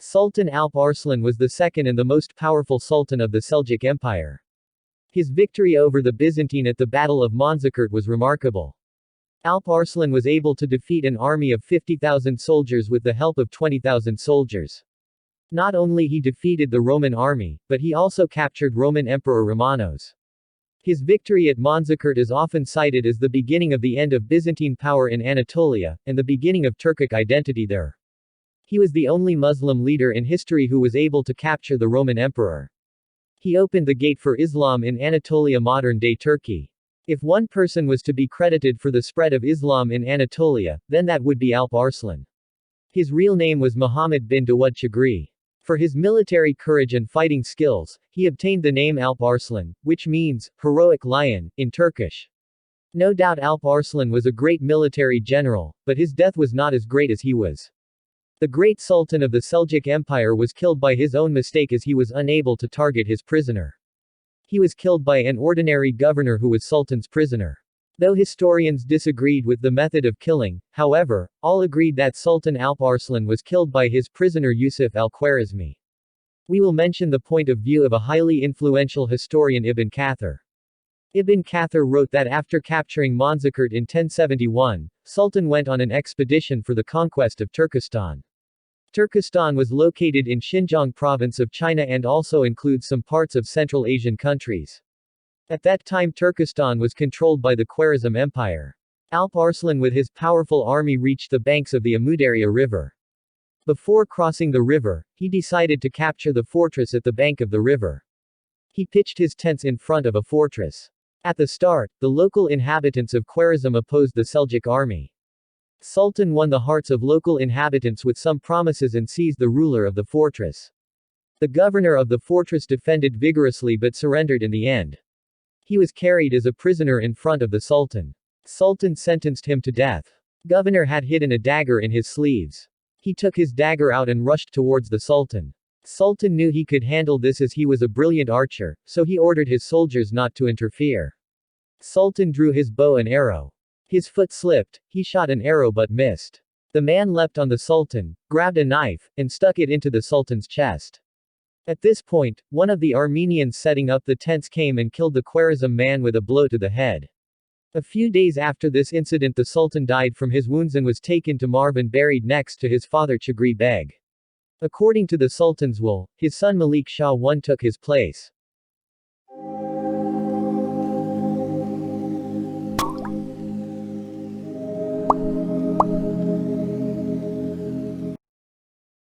Sultan Alp Arslan was the second and the most powerful sultan of the Seljuk Empire. His victory over the Byzantine at the Battle of Manzikert was remarkable. Alp Arslan was able to defeat an army of 50,000 soldiers with the help of 20,000 soldiers. Not only he defeated the Roman army, but he also captured Roman Emperor Romanos. His victory at Manzikert is often cited as the beginning of the end of Byzantine power in Anatolia, and the beginning of Turkic identity there. He was the only Muslim leader in history who was able to capture the Roman emperor. He opened the gate for Islam in Anatolia, modern-day Turkey. If one person was to be credited for the spread of Islam in Anatolia, then that would be Alp Arslan. His real name was Muhammad bin Dawud Chaghri. For his military courage and fighting skills, he obtained the name Alp Arslan, which means, heroic lion, in Turkish. No doubt Alp Arslan was a great military general, but his death was not as great as he was. The great Sultan of the Seljuk Empire was killed by his own mistake as he was unable to target his prisoner. He was killed by an ordinary governor who was Sultan's prisoner. Though historians disagreed with the method of killing, however, all agreed that Sultan Alp Arslan was killed by his prisoner Yusuf al-Khwarizmi. We will mention the point of view of a highly influential historian Ibn Kathir. Ibn Kathir wrote that after capturing Manzikert in 1071, Sultan went on an expedition for the conquest of Turkestan. Turkestan was located in Xinjiang province of China and also includes some parts of Central Asian countries. At that time Turkestan was controlled by the Khwarezm Empire. Alp Arslan with his powerful army reached the banks of the Amudarya River. Before crossing the river, he decided to capture the fortress at the bank of the river. He pitched his tents in front of a fortress. At the start, the local inhabitants of Khwarezm opposed the Seljuk army. Sultan won the hearts of local inhabitants with some promises and seized the ruler of the fortress. The governor of the fortress defended vigorously but surrendered in the end. He was carried as a prisoner in front of the Sultan. Sultan sentenced him to death. Governor had hidden a dagger in his sleeves. He took his dagger out and rushed towards the Sultan. Sultan knew he could handle this as he was a brilliant archer, so he ordered his soldiers not to interfere. Sultan drew his bow and arrow. His foot slipped, he shot an arrow but missed. The man leapt on the Sultan, grabbed a knife, and stuck it into the Sultan's chest. At this point, one of the Armenians setting up the tents came and killed the Khwarezm man with a blow to the head. A few days after this incident the Sultan died from his wounds and was taken to Marv and buried next to his father Chaghri Beg. According to the Sultan's will, his son Malik Shah I took his place.